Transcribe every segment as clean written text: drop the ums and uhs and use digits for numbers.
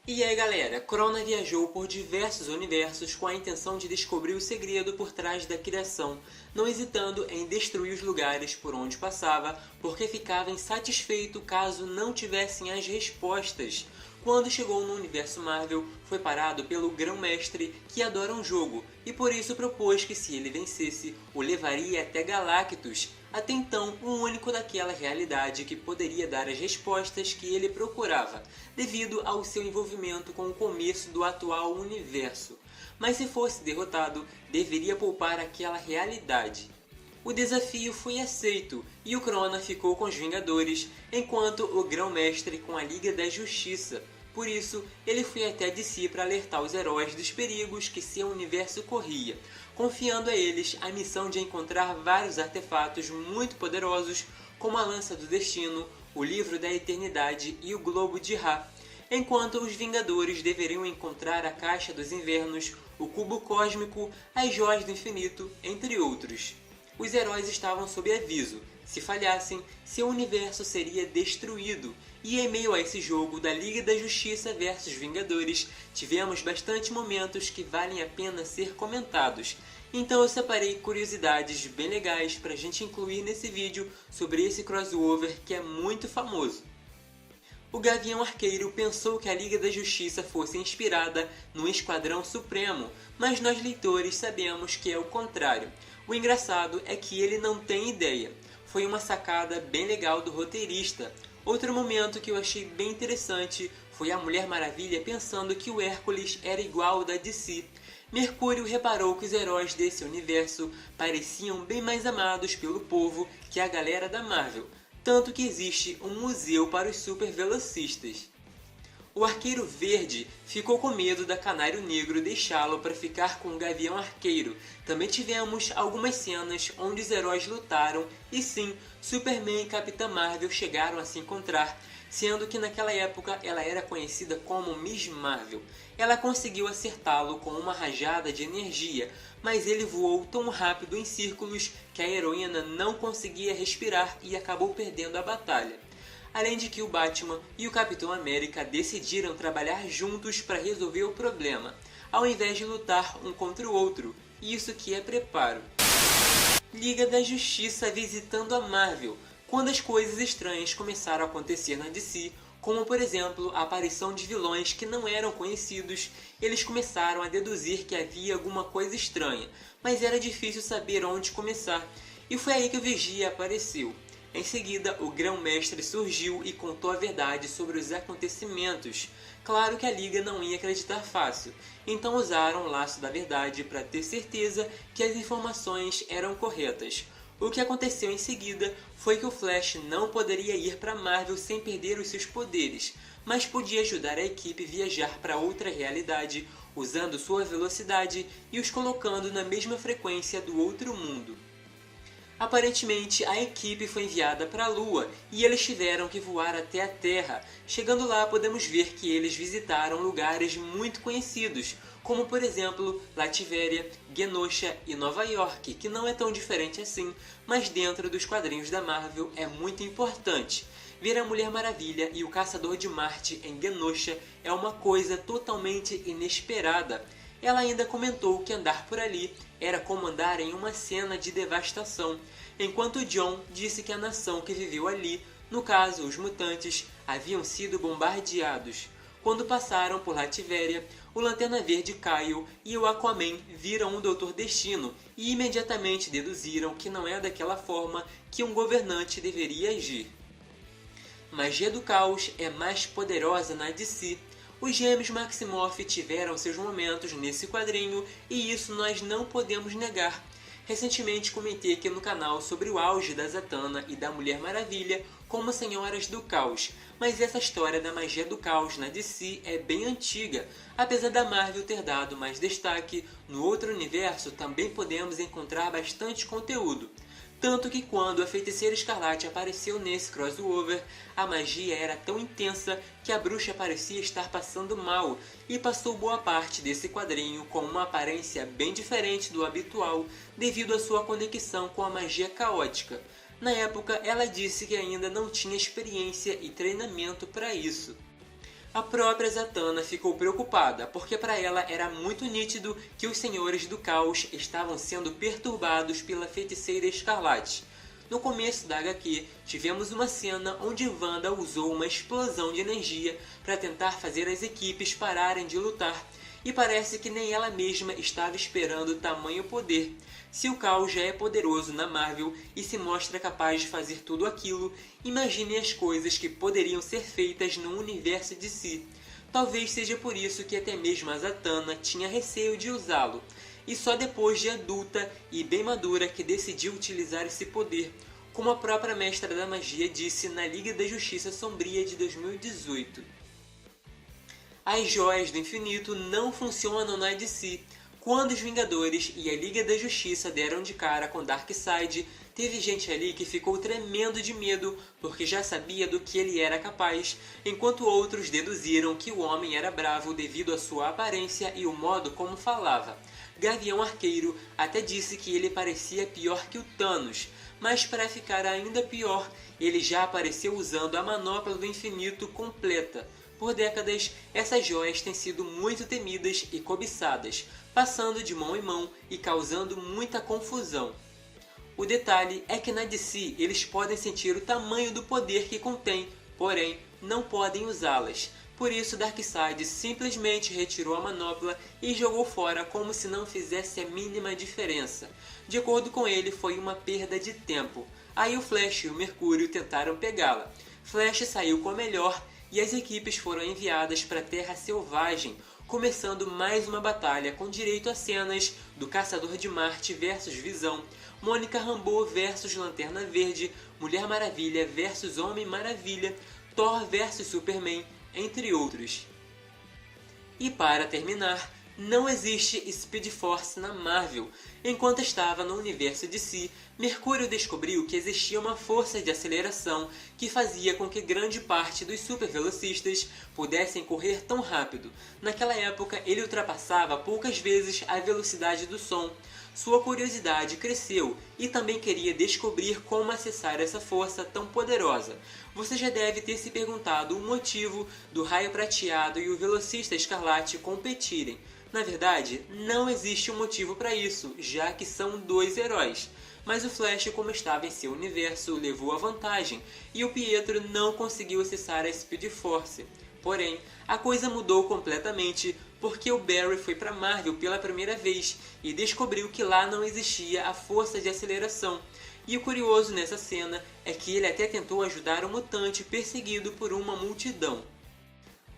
E aí galera, Crona viajou por diversos universos com a intenção de descobrir o segredo por trás da criação, não hesitando em destruir os lugares por onde passava, porque ficava insatisfeito caso não tivessem as respostas. Quando chegou no universo Marvel, foi parado pelo Grão-Mestre, que adora um jogo, e por isso propôs que se ele vencesse, o levaria até Galactus, até então o único daquela realidade que poderia dar as respostas que ele procurava, devido ao seu envolvimento com o começo do atual universo. Mas se fosse derrotado, deveria poupar aquela realidade. O desafio foi aceito e o Crona ficou com os Vingadores, enquanto o Grão-Mestre com a Liga da Justiça. Por isso, ele foi até DC para alertar os heróis dos perigos que seu universo corria, confiando a eles a missão de encontrar vários artefatos muito poderosos, como a Lança do Destino, o Livro da Eternidade e o Globo de Ra, enquanto os Vingadores deveriam encontrar a Caixa dos Invernos, o Cubo Cósmico, as Joias do Infinito, entre outros. Os heróis estavam sob aviso. Se falhassem, seu universo seria destruído. E em meio a esse jogo da Liga da Justiça versus Vingadores, tivemos bastante momentos que valem a pena ser comentados. Então eu separei curiosidades bem legais para a gente incluir nesse vídeo sobre esse crossover que é muito famoso. O Gavião Arqueiro pensou que a Liga da Justiça fosse inspirada no Esquadrão Supremo, mas nós leitores sabemos que é o contrário. O engraçado é que ele não tem ideia. Foi uma sacada bem legal do roteirista. Outro momento que eu achei bem interessante foi a Mulher Maravilha pensando que o Hércules era igual ao da DC. Mercúrio reparou que os heróis desse universo pareciam bem mais amados pelo povo que a galera da Marvel, tanto que existe um museu para os super velocistas. O Arqueiro Verde ficou com medo da Canário Negro deixá-lo para ficar com o Gavião Arqueiro. Também tivemos algumas cenas onde os heróis lutaram e sim, Superman e Capitã Marvel chegaram a se encontrar, sendo que naquela época ela era conhecida como Miss Marvel. Ela conseguiu acertá-lo com uma rajada de energia, mas ele voou tão rápido em círculos que a heroína não conseguia respirar e acabou perdendo a batalha. Além de que o Batman e o Capitão América decidiram trabalhar juntos para resolver o problema, ao invés de lutar um contra o outro. Isso que é preparo. Liga da Justiça visitando a Marvel. Quando as coisas estranhas começaram a acontecer na DC, como por exemplo a aparição de vilões que não eram conhecidos, eles começaram a deduzir que havia alguma coisa estranha, mas era difícil saber onde começar, e foi aí que o Vigia apareceu. Em seguida, o Grão-Mestre surgiu e contou a verdade sobre os acontecimentos. Claro que a Liga não ia acreditar fácil, então usaram o Laço da Verdade para ter certeza que as informações eram corretas. O que aconteceu em seguida foi que o Flash não poderia ir para Marvel sem perder os seus poderes, mas podia ajudar a equipe a viajar para outra realidade, usando sua velocidade e os colocando na mesma frequência do outro mundo. Aparentemente, a equipe foi enviada para a Lua e eles tiveram que voar até a Terra. Chegando lá, podemos ver que eles visitaram lugares muito conhecidos, como por exemplo Lativéria, Genosha e Nova York, que não é tão diferente assim, mas dentro dos quadrinhos da Marvel é muito importante. Ver a Mulher Maravilha e o Caçador de Marte em Genosha é uma coisa totalmente inesperada. Ela ainda comentou que andar por ali era como andar em uma cena de devastação, enquanto John disse que a nação que viveu ali, no caso os mutantes, haviam sido bombardeados. Quando passaram por Lativéria, o Lanterna Verde Kyle e o Aquaman viram o Doutor Destino e imediatamente deduziram que não é daquela forma que um governante deveria agir. Magia do Caos é mais poderosa na DC. Os gêmeos Maximoff tiveram seus momentos nesse quadrinho e isso nós não podemos negar. Recentemente comentei aqui no canal sobre o auge da Zatanna e da Mulher Maravilha como Senhoras do Caos, mas essa história da magia do caos na DC é bem antiga. Apesar da Marvel ter dado mais destaque, no outro universo também podemos encontrar bastante conteúdo. Tanto que quando a Feiticeira Escarlate apareceu nesse crossover, a magia era tão intensa que a bruxa parecia estar passando mal e passou boa parte desse quadrinho com uma aparência bem diferente do habitual devido à sua conexão com a magia caótica. Na época, ela disse que ainda não tinha experiência e treinamento para isso. A própria Zatanna ficou preocupada, porque para ela era muito nítido que os Senhores do Caos estavam sendo perturbados pela Feiticeira Escarlate. No começo da HQ, tivemos uma cena onde Wanda usou uma explosão de energia para tentar fazer as equipes pararem de lutar, e parece que nem ela mesma estava esperando tamanho poder. Se o Caos já é poderoso na Marvel e se mostra capaz de fazer tudo aquilo, imagine as coisas que poderiam ser feitas no universo de si. Talvez seja por isso que até mesmo a Zatanna tinha receio de usá-lo, e só depois de adulta e bem madura que decidiu utilizar esse poder, como a própria Mestra da Magia disse na Liga da Justiça Sombria de 2018. As Joias do Infinito não funcionam na DC. Quando os Vingadores e a Liga da Justiça deram de cara com Darkseid, teve gente ali que ficou tremendo de medo porque já sabia do que ele era capaz, enquanto outros deduziram que o homem era bravo devido à sua aparência e o modo como falava. Gavião Arqueiro até disse que ele parecia pior que o Thanos, mas para ficar ainda pior, ele já apareceu usando a Manopla do Infinito completa. Por décadas, essas joias têm sido muito temidas e cobiçadas, passando de mão em mão e causando muita confusão. O detalhe é que na DC eles podem sentir o tamanho do poder que contém, porém não podem usá-las. Por isso Darkseid simplesmente retirou a manopla e jogou fora como se não fizesse a mínima diferença. De acordo com ele, foi uma perda de tempo. Aí o Flash e o Mercúrio tentaram pegá-la. Flash saiu com a melhor e as equipes foram enviadas para a Terra Selvagem, começando mais uma batalha com direito a cenas do Caçador de Marte versus Visão, Mônica Rambeau versus Lanterna Verde, Mulher Maravilha versus Homem Maravilha, Thor versus Superman, entre outros. E para terminar, não existe Speed Force na Marvel. Enquanto estava no universo DC, Mercúrio descobriu que existia uma força de aceleração que fazia com que grande parte dos supervelocistas pudessem correr tão rápido. Naquela época, ele ultrapassava poucas vezes a velocidade do som. Sua curiosidade cresceu e também queria descobrir como acessar essa força tão poderosa. Você já deve ter se perguntado o motivo do Raio Prateado e o Velocista Escarlate competirem. Na verdade, não existe um motivo para isso, já que são dois heróis. Mas o Flash, como estava em seu universo, levou a vantagem, e o Pietro não conseguiu acessar a Speed Force. Porém, a coisa mudou completamente porque o Barry foi para Marvel pela primeira vez e descobriu que lá não existia a força de aceleração. E o curioso nessa cena é que ele até tentou ajudar um mutante perseguido por uma multidão.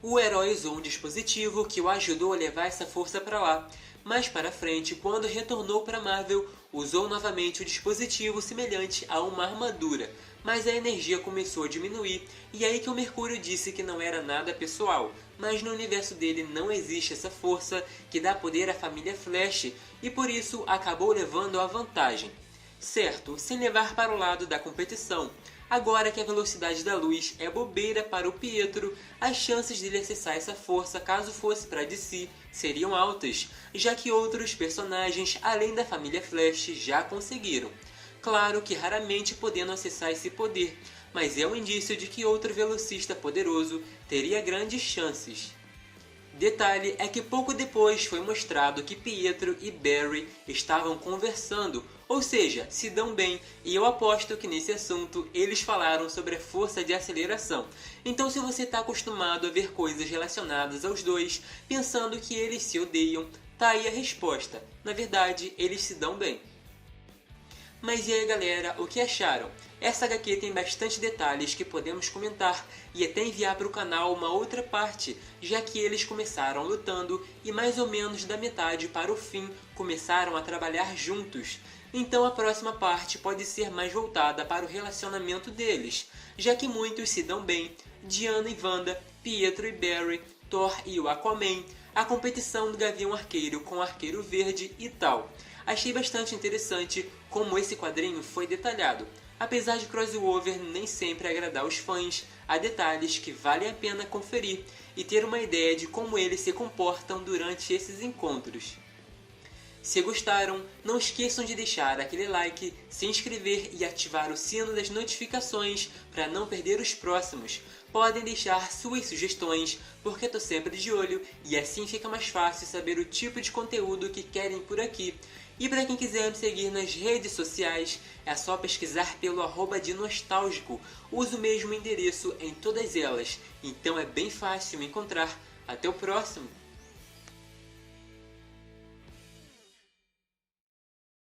O herói usou um dispositivo que o ajudou a levar essa força para lá. Mais para frente, quando retornou para Marvel, usou novamente o dispositivo semelhante a uma armadura, mas a energia começou a diminuir, e aí que o Mercúrio disse que não era nada pessoal, mas no universo dele não existe essa força que dá poder à família Flash, e por isso acabou levando a vantagem. Certo, sem levar para o lado da competição. Agora que a velocidade da luz é bobeira para o Pietro, as chances dele acessar essa força caso fosse para DC seriam altas, já que outros personagens além da família Flash já conseguiram. Claro que raramente podendo acessar esse poder, mas é um indício de que outro velocista poderoso teria grandes chances. Detalhe é que pouco depois foi mostrado que Pietro e Barry estavam conversando, ou seja, se dão bem, e eu aposto que nesse assunto eles falaram sobre a força de aceleração. Então se você está acostumado a ver coisas relacionadas aos dois, pensando que eles se odeiam, tá aí a resposta. Na verdade, eles se dão bem. Mas e aí galera, o que acharam? Essa HQ tem bastante detalhes que podemos comentar e até enviar para o canal uma outra parte, já que eles começaram lutando e mais ou menos da metade para o fim começaram a trabalhar juntos. Então a próxima parte pode ser mais voltada para o relacionamento deles, já que muitos se dão bem, Diana e Wanda, Pietro e Barry, Thor e o Aquaman, a competição do Gavião Arqueiro com o Arqueiro Verde e tal. Achei bastante interessante como esse quadrinho foi detalhado. Apesar de crossover nem sempre agradar os fãs, há detalhes que valem a pena conferir e ter uma ideia de como eles se comportam durante esses encontros. Se gostaram, não esqueçam de deixar aquele like, se inscrever e ativar o sino das notificações para não perder os próximos. Podem deixar suas sugestões, porque estou sempre de olho e assim fica mais fácil saber o tipo de conteúdo que querem por aqui. E para quem quiser me seguir nas redes sociais, é só pesquisar pelo @dinostalgico. Uso o mesmo endereço em todas elas, então é bem fácil me encontrar. Até o próximo!